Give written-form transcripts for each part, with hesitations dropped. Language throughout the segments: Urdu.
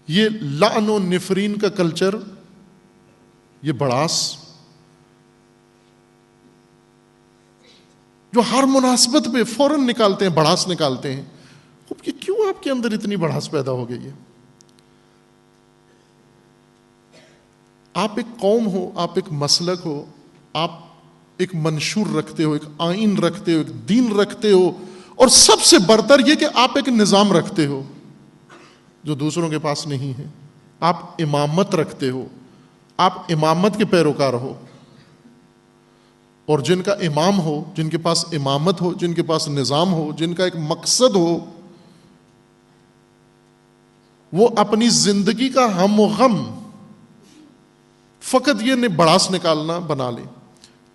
یہ لعن و نفرین کا کلچر، یہ بڑاس جو ہر مناسبت پہ فوراً نکالتے ہیں، بڑاس نکالتے ہیں. یہ کیوں آپ کے اندر اتنی بڑاس پیدا ہو گئی ہے؟ آپ ایک قوم ہو، آپ ایک مسلک ہو، آپ ایک منشور رکھتے ہو، ایک آئین رکھتے ہو، ایک دین رکھتے ہو، اور سب سے برتر یہ کہ آپ ایک نظام رکھتے ہو جو دوسروں کے پاس نہیں ہے. آپ امامت رکھتے ہو، آپ امامت کے پیروکار ہو، اور جن کا امام ہو، جن کے پاس امامت ہو، جن کے پاس نظام ہو، جن کا ایک مقصد ہو، وہ اپنی زندگی کا ہم و غم فقط یہ بڑاس نکالنا بنا لے.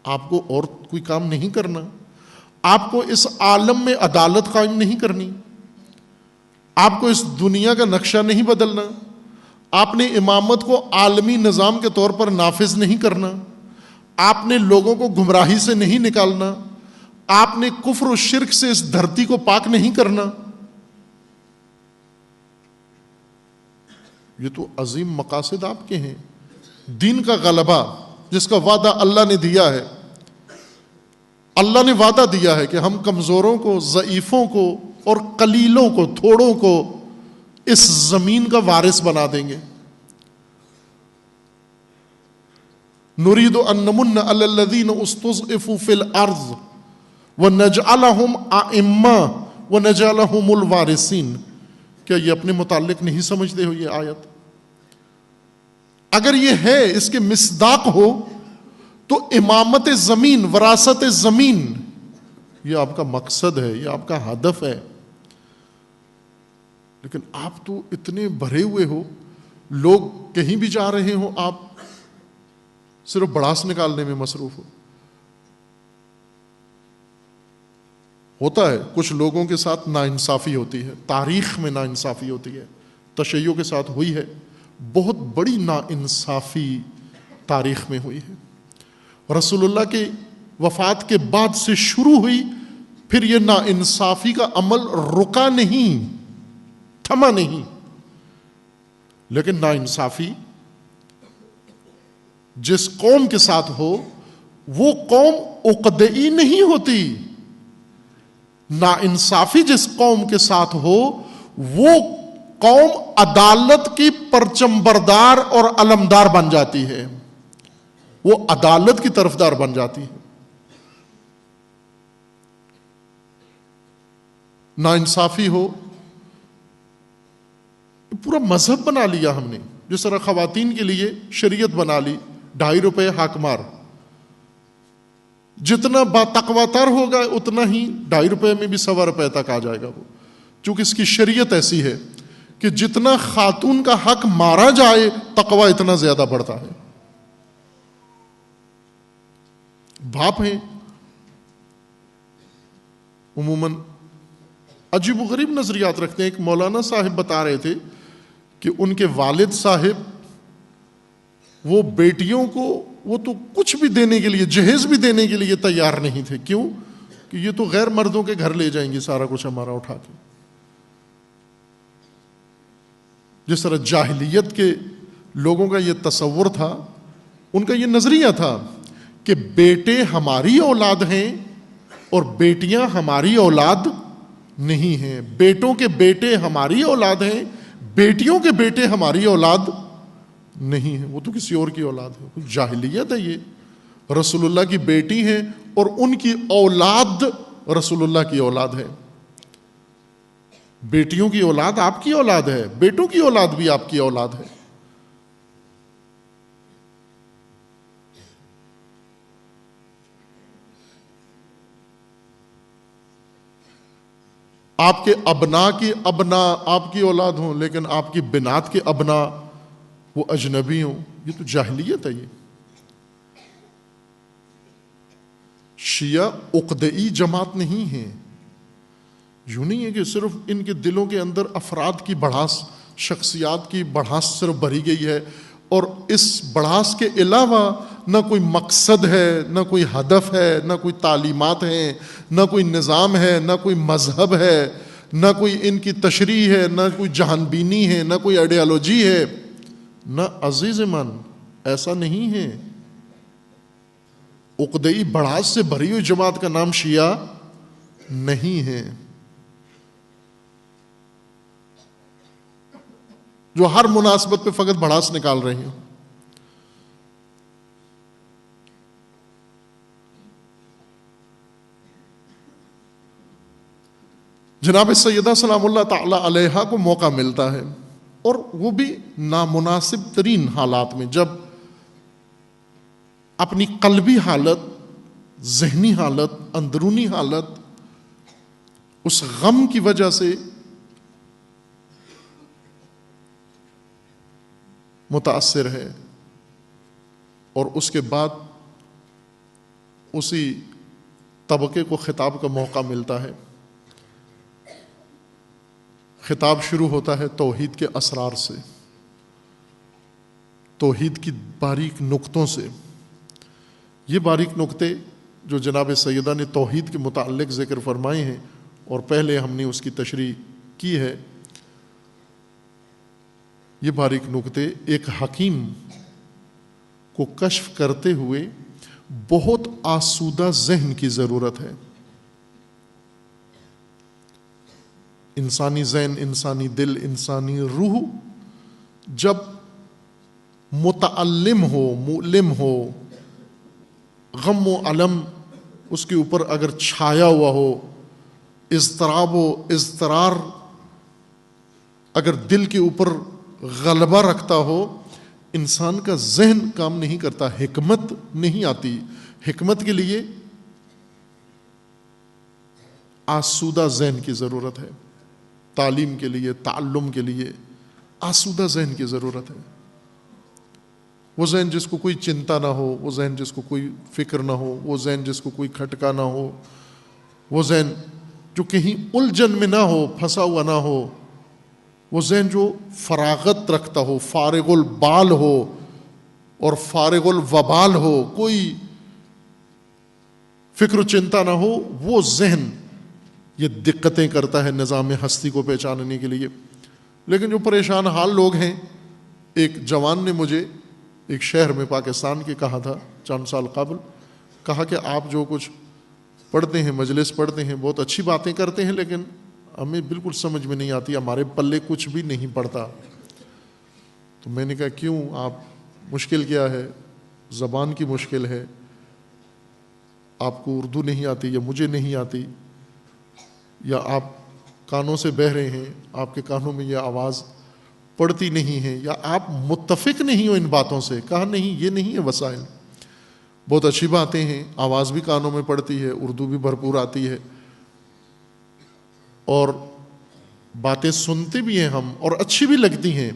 آپ کو اور کوئی کام نہیں کرنا، آپ کو اس عالم میں عدالت قائم نہیں کرنی، آپ کو اس دنیا کا نقشہ نہیں بدلنا، آپ نے امامت کو عالمی نظام کے طور پر نافذ نہیں کرنا، آپ نے لوگوں کو گمراہی سے نہیں نکالنا، آپ نے کفر و شرک سے اس دھرتی کو پاک نہیں کرنا. یہ تو عظیم مقاصد آپ کے ہیں. دین کا غلبہ جس کا وعدہ اللہ نے دیا ہے، اللہ نے وعدہ دیا ہے کہ ہم کمزوروں کو، ضعیفوں کو اور قلیلوں کو، تھوڑوں کو اس زمین کا وارث بنا دیں گے. نريد ان نمن على الذين استضعفوا في الارض ونجعلهم ائمة ونجعلهم الوارثين. کیا یہ اپنے متعلق نہیں سمجھتے ہو یہ آیت؟ اگر یہ ہے، اس کے مصداق ہو، تو امامت زمین، وراثت زمین، یہ آپ کا مقصد ہے، یہ آپ کا ہدف ہے. لیکن آپ تو اتنے بھرے ہوئے ہو، لوگ کہیں بھی جا رہے ہوں، آپ صرف بڑاس نکالنے میں مصروف ہو. ہوتا ہے کچھ لوگوں کے ساتھ ناانصافی ہوتی ہے، تاریخ میں ناانصافی ہوتی ہے، تشیع کے ساتھ ہوئی ہے، بہت بڑی ناانصافی تاریخ میں ہوئی ہے. رسول اللہ کے وفات کے بعد سے شروع ہوئی، پھر یہ ناانصافی کا عمل رکا نہیں، تھما نہیں. لیکن ناانصافی جس قوم کے ساتھ ہو، وہ قوم عقدئی نہیں ہوتی. ناانصافی جس قوم کے ساتھ ہو، وہ قوم عدالت کی پرچم بردار اور علمدار بن جاتی ہے، وہ عدالت کی طرفدار بن جاتی ہے. ناانصافی ہو، پورا مذہب بنا لیا ہم نے. جس طرح خواتین کے لیے شریعت بنا لی، 2.5 روپے حاکمار. جتنا با تقوی تر ہوگا اتنا ہی 2.5 روپے میں بھی 1.25 روپے تک آ جائے گا وہ. چونکہ اس کی شریعت ایسی ہے کہ جتنا خاتون کا حق مارا جائے، تقوی اتنا زیادہ بڑھتا ہے. باپ ہیں عموماً عجیب و غریب نظریات رکھتے ہیں. ایک مولانا صاحب بتا رہے تھے کہ ان کے والد صاحب وہ بیٹیوں کو وہ تو کچھ بھی دینے کے لیے، جہیز بھی دینے کے لیے تیار نہیں تھے. کیوں؟ کہ یہ تو غیر مردوں کے گھر لے جائیں گے سارا کچھ ہمارا اٹھا کے. جس طرح جاہلیت کے لوگوں کا یہ تصور تھا، ان کا یہ نظریہ تھا کہ بیٹے ہماری اولاد ہیں اور بیٹیاں ہماری اولاد نہیں ہیں. بیٹوں کے بیٹے ہماری اولاد ہیں، بیٹیوں کے بیٹے ہماری اولاد نہیں ہیں، وہ تو کسی اور کی اولاد ہے. جاہلیت ہے یہ. رسول اللہ کی بیٹی ہیں اور ان کی اولاد رسول اللہ کی اولاد ہے. بیٹیوں کی اولاد آپ کی اولاد ہے، بیٹوں کی اولاد بھی آپ کی اولاد ہے. آپ کے ابنا کی ابنا آپ کی اولاد ہوں، لیکن آپ کی بنات کے ابنا وہ اجنبی ہوں. یہ تو جاہلیت ہے. یہ شیعہ عقدئی جماعت نہیں ہے. یوں نہیں ہے کہ صرف ان کے دلوں کے اندر افراد کی بڑھاس، شخصیات کی بڑھاس صرف بھری گئی ہے، اور اس بڑھاس کے علاوہ نہ کوئی مقصد ہے، نہ کوئی ہدف ہے، نہ کوئی تعلیمات ہیں، نہ کوئی نظام ہے، نہ کوئی مذہب ہے، نہ کوئی ان کی تشریح ہے، نہ کوئی جہان بینی ہے، نہ کوئی آئیڈیالوجی ہے، نہ عزیز من ایسا نہیں ہے۔ عقدئی بڑاس سے بھری ہوئی جماعت کا نام شیعہ نہیں ہے، جو ہر مناسبت پہ فقط بڑاس نکال رہے ہیں۔ جناب سیدہ سلام اللہ تعالی علیہا کو موقع ملتا ہے، اور وہ بھی نامناسب ترین حالات میں، جب اپنی قلبی حالت، ذہنی حالت، اندرونی حالت اس غم کی وجہ سے متاثر ہے، اور اس کے بعد اسی طبقے کو خطاب کا موقع ملتا ہے۔ خطاب شروع ہوتا ہے توحید کے اسرار سے، توحید کی باریک نقطوں سے۔ یہ باریک نقطے جو جناب سیدہ نے توحید کے متعلق ذکر فرمائے ہیں، اور پہلے ہم نے اس کی تشریح کی ہے، یہ باریک نقطے ایک حکیم کو کشف کرتے ہوئے بہت آسودہ ذہن کی ضرورت ہے۔ انسانی ذہن، انسانی دل، انسانی روح جب متعلم ہو، مؤلم ہو، غم و علم اس کے اوپر اگر چھایا ہوا ہو، اضطراب و اضطرار اگر دل کے اوپر غلبہ رکھتا ہو، انسان کا ذہن کام نہیں کرتا، حکمت نہیں آتی۔ حکمت کے لیے آسودہ ذہن کی ضرورت ہے، تعلیم کے لیے، تعلم کے لیے آسودہ ذہن کی ضرورت ہے۔ وہ ذہن جس کو کوئی چنتا نہ ہو، وہ ذہن جس کو کوئی فکر نہ ہو، وہ ذہن جس کو کوئی کھٹکا نہ ہو، وہ ذہن جو کہیں الجھن میں نہ ہو، پھنسا ہوا نہ ہو، وہ ذہن جو فراغت رکھتا ہو، فارغ البال ہو اور فارغ الوبال ہو، کوئی فکر و چنتا نہ ہو، وہ ذہن یہ دقتیں کرتا ہے نظام ہستی کو پہچاننے کے لیے۔ لیکن جو پریشان حال لوگ ہیں، ایک جوان نے مجھے ایک شہر میں پاکستان کے کہا تھا چند سال قبل، کہا کہ آپ جو کچھ پڑھتے ہیں، مجلس پڑھتے ہیں، بہت اچھی باتیں کرتے ہیں، لیکن ہمیں بالکل سمجھ میں نہیں آتی، ہمارے پلے کچھ بھی نہیں پڑتا۔ تو میں نے کہا کیوں، آپ مشکل کیا ہے؟ زبان کی مشکل ہے، آپ کو اردو نہیں آتی یا مجھے نہیں آتی، یا آپ کانوں سے بہہ رہے ہیں، آپ کے کانوں میں یہ آواز پڑتی نہیں ہے، یا آپ متفق نہیں ہو ان باتوں سے۔ کہا نہیں، یہ نہیں ہے وسائل، بہت اچھی باتیں ہیں، آواز بھی کانوں میں پڑتی ہے، اردو بھی بھرپور آتی ہے، اور باتیں سنتے بھی ہیں ہم، اور اچھی بھی لگتی ہیں،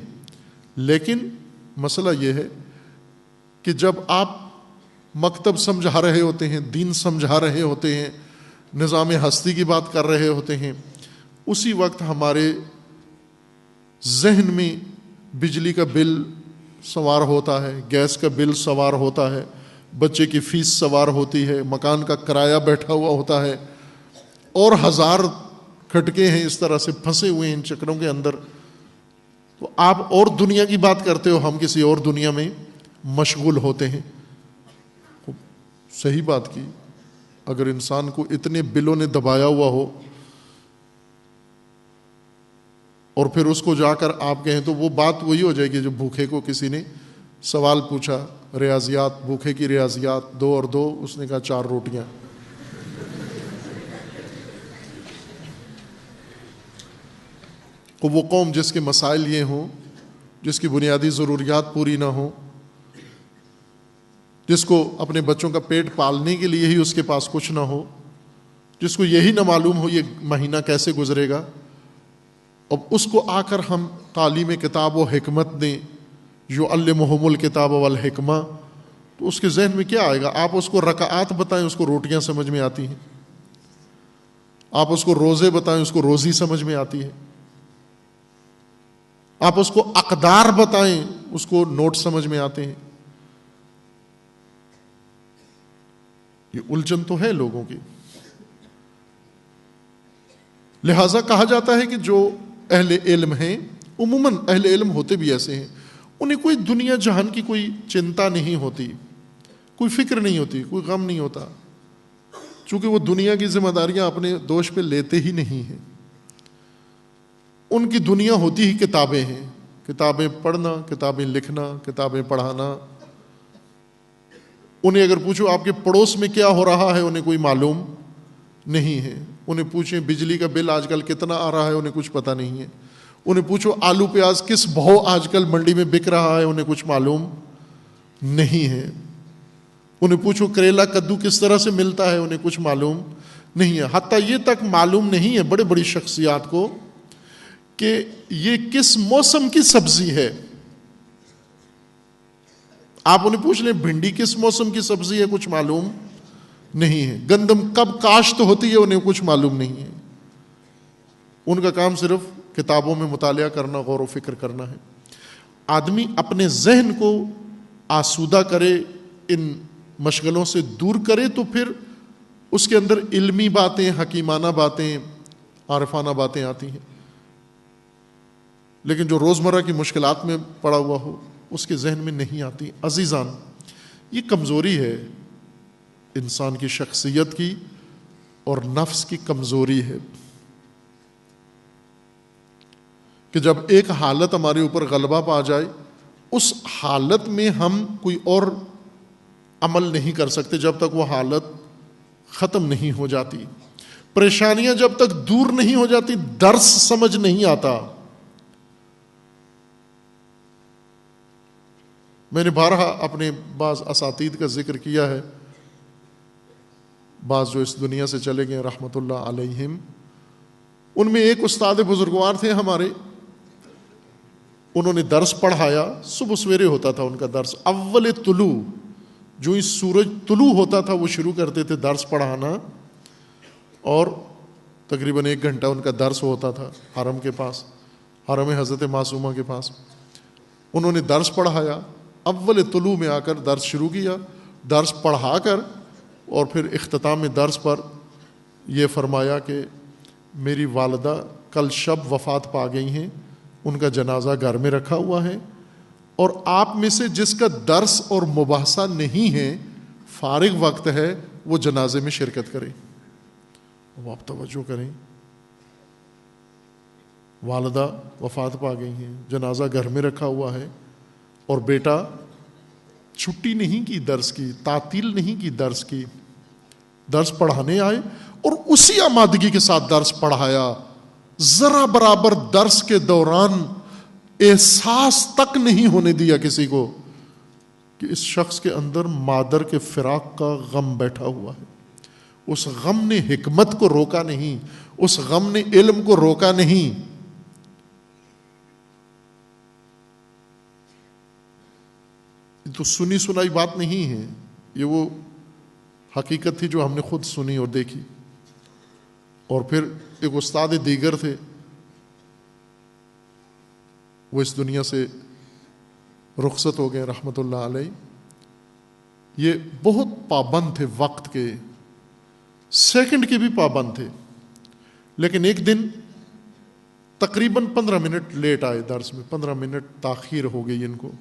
لیکن مسئلہ یہ ہے کہ جب آپ مکتب سمجھا رہے ہوتے ہیں، دین سمجھا رہے ہوتے ہیں، نظام ہستی کی بات کر رہے ہوتے ہیں، اسی وقت ہمارے ذہن میں بجلی کا بل سوار ہوتا ہے، گیس کا بل سوار ہوتا ہے، بچے کی فیس سوار ہوتی ہے، مکان کا کرایہ بیٹھا ہوا ہوتا ہے، اور ہزار کھٹکے ہیں اس طرح سے پھنسے ہوئے ہیں ان چکروں کے اندر۔ تو آپ اور دنیا کی بات کرتے ہو، ہم کسی اور دنیا میں مشغول ہوتے ہیں۔ صحیح بات کی، اگر انسان کو اتنے بلوں نے دبایا ہوا ہو اور پھر اس کو جا کر آپ کہیں، تو وہ بات وہی ہو جائے گی جو بھوکے کو کسی نے سوال پوچھا، ریاضیات، بھوکے کی ریاضیات، 2 اور 2، اس نے کہا 4 روٹیاں۔ وہ قوم جس کے مسائل یہ ہوں، جس کی بنیادی ضروریات پوری نہ ہوں، جس کو اپنے بچوں کا پیٹ پالنے کے لیے ہی اس کے پاس کچھ نہ ہو، جس کو یہی نہ معلوم ہو یہ مہینہ کیسے گزرے گا، اب اس کو آ کر ہم تعلیم کتاب و حکمت دیں، یعلمہم الکتاب والحکمہ، تو اس کے ذہن میں کیا آئے گا؟ آپ اس کو رکعات بتائیں، اس کو روٹیاں سمجھ میں آتی ہیں، آپ اس کو روزے بتائیں، اس کو روزی سمجھ میں آتی ہے، آپ اس کو اقدار بتائیں، اس کو نوٹ سمجھ میں آتے ہیں۔ یہ الجھن تو ہے لوگوں کی، لہٰذا کہا جاتا ہے کہ جو اہل علم ہیں، عموماً اہل علم ہوتے بھی ایسے ہیں، انہیں کوئی دنیا جہان کی کوئی چنتا نہیں ہوتی، کوئی فکر نہیں ہوتی، کوئی غم نہیں ہوتا، چونکہ وہ دنیا کی ذمہ داریاں اپنے دوش پہ لیتے ہی نہیں ہیں۔ ان کی دنیا ہوتی ہی کتابیں ہیں، کتابیں پڑھنا، کتابیں لکھنا، کتابیں پڑھانا۔ انہیں اگر پوچھو آپ کے پڑوس میں کیا ہو رہا ہے، انہیں کوئی معلوم نہیں ہے۔ انہیں پوچھیں بجلی کا بل آج کل کتنا آ رہا ہے، انہیں کچھ پتہ نہیں ہے۔ انہیں پوچھو آلو پیاز کس بھاؤ آج کل منڈی میں بک رہا ہے، انہیں کچھ معلوم نہیں ہے۔ انہیں پوچھو کریلا کدو کس طرح سے ملتا ہے، انہیں کچھ معلوم نہیں ہے۔ حتیٰ یہ تک معلوم نہیں ہے بڑے بڑی شخصیات کو کہ یہ کس موسم کی سبزی ہے۔ آپ انہیں پوچھ لیں بھنڈی کس موسم کی سبزی ہے، کچھ معلوم نہیں ہے۔ گندم کب کاشت ہوتی ہے، انہیں کچھ معلوم نہیں ہے۔ ان کا کام صرف کتابوں میں مطالعہ کرنا، غور و فکر کرنا ہے۔ آدمی اپنے ذہن کو آسودہ کرے، ان مشغلوں سے دور کرے، تو پھر اس کے اندر علمی باتیں، حکیمانہ باتیں، عارفانہ باتیں آتی ہیں۔ لیکن جو روزمرہ کی مشکلات میں پڑا ہوا ہو، اس کے ذہن میں نہیں آتی۔ عزیزان، یہ کمزوری ہے انسان کی شخصیت کی اور نفس کی کمزوری ہے کہ جب ایک حالت ہمارے اوپر غلبہ پا جائے، اس حالت میں ہم کوئی اور عمل نہیں کر سکتے جب تک وہ حالت ختم نہیں ہو جاتی۔ پریشانیاں جب تک دور نہیں ہو جاتی، درس سمجھ نہیں آتا۔ میں نے بارہا اپنے بعض اساتید کا ذکر کیا ہے، بعض جو اس دنیا سے چلے گئے رحمت اللہ علیہم، ان میں ایک استاد بزرگوار تھے ہمارے، انہوں نے درس پڑھایا۔ صبح سویرے ہوتا تھا ان کا درس، اول طلوع، جو ہی سورج طلوع ہوتا تھا وہ شروع کرتے تھے درس پڑھانا، اور تقریباً 1 گھنٹہ ان کا درس ہوتا تھا حرم کے پاس، حرم حضرت معصومہ کے پاس۔ انہوں نے درس پڑھایا، اول طلوع میں آ کر درس شروع کیا، درس پڑھا کر، اور پھر اختتام میں درس پر یہ فرمایا کہ میری والدہ کل شب وفات پا گئی ہیں، ان کا جنازہ گھر میں رکھا ہوا ہے، اور آپ میں سے جس کا درس اور مباحثہ نہیں ہے، فارغ وقت ہے، وہ جنازے میں شرکت کرے۔ وہ آپ توجہ کریں، والدہ وفات پا گئی ہیں، جنازہ گھر میں رکھا ہوا ہے، اور بیٹا چھٹی نہیں کی درس کی، تعطیل نہیں کی درس کی، درس پڑھانے آئے اور اسی آمادگی کے ساتھ درس پڑھایا۔ ذرا برابر درس کے دوران احساس تک نہیں ہونے دیا کسی کو کہ اس شخص کے اندر مادر کے فراق کا غم بیٹھا ہوا ہے۔ اس غم نے حکمت کو روکا نہیں، اس غم نے علم کو روکا نہیں۔ یہ تو سنی سنائی بات نہیں ہے، یہ وہ حقیقت تھی جو ہم نے خود سنی اور دیکھی۔ اور پھر ایک استاد دیگر تھے، وہ اس دنیا سے رخصت ہو گئے رحمت اللہ علیہ۔ یہ بہت پابند تھے وقت کے، سیکنڈ کے بھی پابند تھے، لیکن ایک دن تقریباً 15 منٹ لیٹ آئے درس میں، 15 منٹ تاخیر ہو گئی ان کو،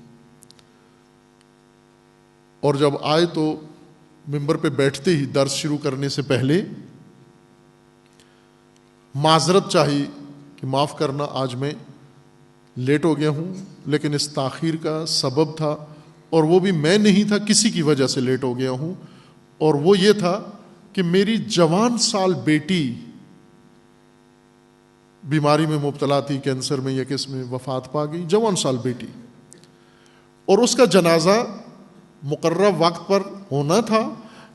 اور جب آئے تو ممبر پہ بیٹھتے ہی درس شروع کرنے سے پہلے معذرت چاہی کہ معاف کرنا، آج میں لیٹ ہو گیا ہوں، لیکن اس تاخیر کا سبب تھا، اور وہ بھی میں نہیں تھا، کسی کی وجہ سے لیٹ ہو گیا ہوں، اور وہ یہ تھا کہ میری جوان سال بیٹی بیماری میں مبتلا تھی، کینسر میں یا کس میں، وفات پا گئی، جوان سال بیٹی، اور اس کا جنازہ مقررہ وقت پر ہونا تھا،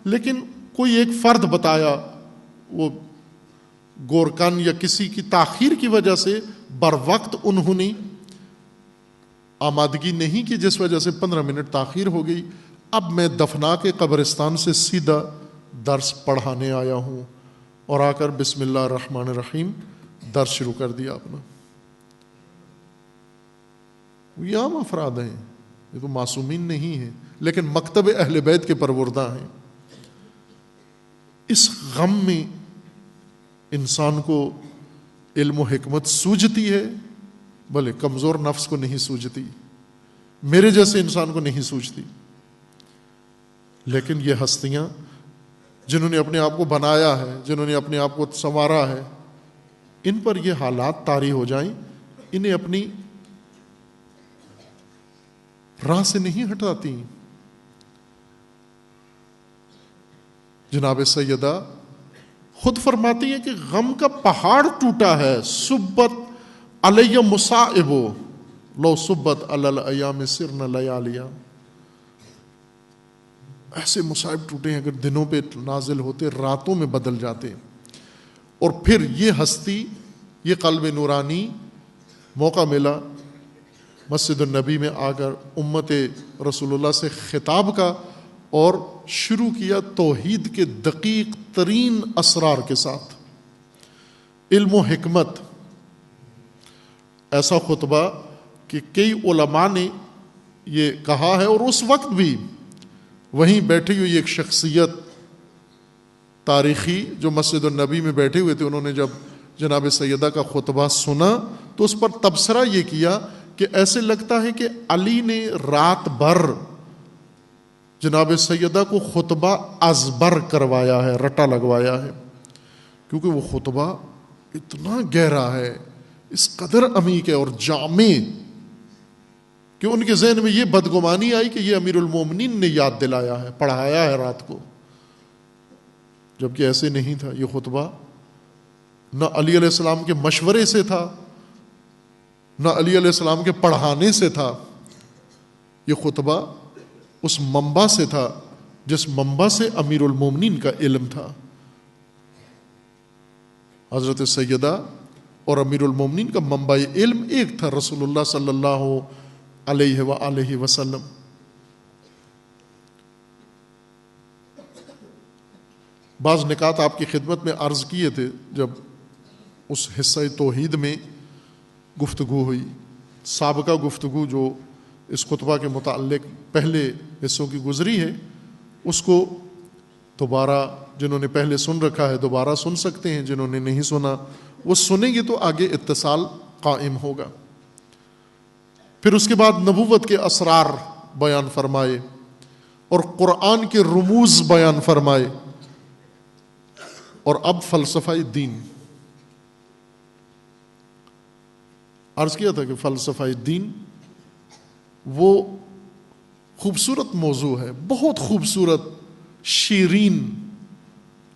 لیکن کوئی ایک فرد بتایا، وہ گورکن یا کسی کی تاخیر کی وجہ سے بر وقت انہوں نے آمادگی نہیں کی، جس وجہ سے 15 منٹ تاخیر ہو گئی۔ اب میں دفنا کے قبرستان سے سیدھا درس پڑھانے آیا ہوں، اور آ کر بسم اللہ الرحمن الرحیم درس شروع کر دیا اپنا۔ یہ عام افراد ہیں، یہ تو معصومین نہیں ہیں، لیکن مکتب اہل بیت کے پروردہ ہیں۔ اس غم میں انسان کو علم و حکمت سوجھتی ہے، بھلے کمزور نفس کو نہیں سوجھتی، میرے جیسے انسان کو نہیں سوجھتی، لیکن یہ ہستیاں جنہوں نے اپنے آپ کو بنایا ہے، جنہوں نے اپنے آپ کو سنوارا ہے، ان پر یہ حالات طاری ہو جائیں، انہیں اپنی راہ سے نہیں ہٹاتی۔ جناب سیدہ خود فرماتی ہیں کہ غم کا پہاڑ ٹوٹا ہے، سبت علی مصائب لو سبت علی الایام سرن لیالیا، ایسے مصائب ٹوٹے ہیں اگر دنوں پہ نازل ہوتے راتوں میں بدل جاتے۔ اور پھر یہ ہستی، یہ قلب نورانی موقع ملا مسجد النبی میں آ کر امت رسول اللہ سے خطاب کا، اور شروع کیا توحید کے دقیق ترین اسرار کے ساتھ، علم و حکمت۔ ایسا خطبہ کہ کئی علماء نے یہ کہا ہے، اور اس وقت بھی وہیں بیٹھی ہوئی ایک شخصیت تاریخی جو مسجد النبی میں بیٹھے ہوئے تھے، انہوں نے جب جناب سیدہ کا خطبہ سنا تو اس پر تبصرہ یہ کیا کہ ایسے لگتا ہے کہ علی نے رات بھر جناب سیدہ کو خطبہ ازبر کروایا ہے، رٹا لگوایا ہے، کیونکہ وہ خطبہ اتنا گہرا ہے، اس قدر عمیق ہے اور جامع کہ ان کے ذہن میں یہ بدگمانی آئی کہ یہ امیر المومنین نے یاد دلایا ہے، پڑھایا ہے رات کو، جبکہ ایسے نہیں تھا۔ یہ خطبہ نہ علی علیہ السلام کے مشورے سے تھا، نہ علی علیہ السلام کے پڑھانے سے تھا، یہ خطبہ اس منبع سے تھا جس منبع سے امیر المومنین کا علم تھا۔ حضرت سیدہ اور امیر المومنین کا منبع علم ایک تھا، رسول اللہ صلی اللہ علیہ وآلہ وسلم۔ بعض نکات آپ کی خدمت میں عرض کیے تھے جب اس حصہ توحید میں گفتگو ہوئی۔ سابقہ گفتگو جو اس خطبہ کے متعلق پہلے حصوں کی گزری ہے، اس کو دوبارہ جنہوں نے پہلے سن رکھا ہے دوبارہ سن سکتے ہیں، جنہوں نے نہیں سنا وہ سنیں گے تو آگے اتصال قائم ہوگا۔ پھر اس کے بعد نبوت کے اسرار بیان فرمائے اور قرآن کے رموز بیان فرمائے، اور اب فلسفہ دین۔ عرض کیا تھا کہ فلسفہ دین وہ خوبصورت موضوع ہے، بہت خوبصورت، شیرین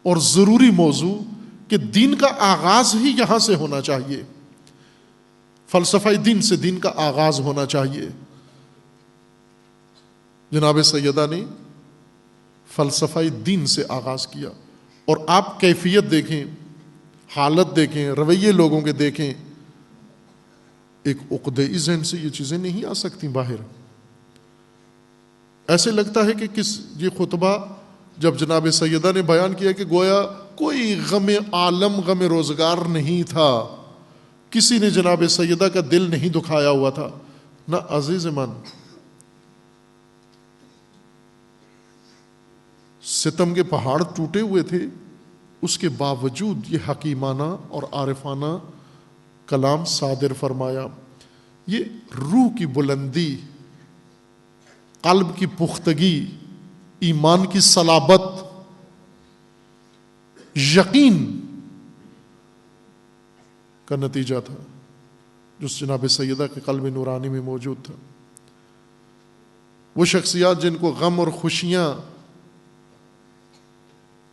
اور ضروری موضوع کہ دین کا آغاز ہی یہاں سے ہونا چاہیے، فلسفہ دین سے دین کا آغاز ہونا چاہیے۔ جناب سیدہ نے فلسفہ دین سے آغاز کیا، اور آپ کیفیت دیکھیں، حالت دیکھیں، رویے لوگوں کے دیکھیں، ایک عقدۂ ذہن سے یہ چیزیں نہیں آ سکتی باہر۔ ایسے لگتا ہے کہ یہ خطبہ جب جناب سیدہ نے بیان کیا کہ گویا کوئی غم عالم غم روزگار نہیں تھا، کسی نے جناب سیدہ کا دل نہیں دکھایا ہوا تھا، نہ عزیز من ستم کے پہاڑ ٹوٹے ہوئے تھے، اس کے باوجود یہ حکیمانہ اور عارفانہ کلام صادر فرمایا۔ یہ روح کی بلندی، قلب کی پختگی، ایمان کی صلابت، یقین کا نتیجہ تھا جو جناب سیدہ کے قلب نورانی میں موجود تھا۔ وہ شخصیات جن کو غم اور خوشیاں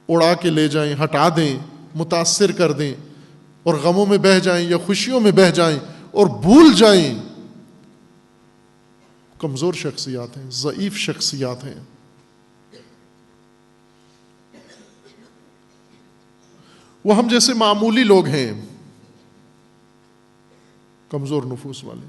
اڑا کے لے جائیں، ہٹا دیں، متاثر کر دیں، اور غموں میں بہہ جائیں یا خوشیوں میں بہہ جائیں اور بھول جائیں، کمزور شخصیات ہیں، ضعیف شخصیات ہیں۔ وہ ہم جیسے معمولی لوگ ہیں، کمزور نفوس والے۔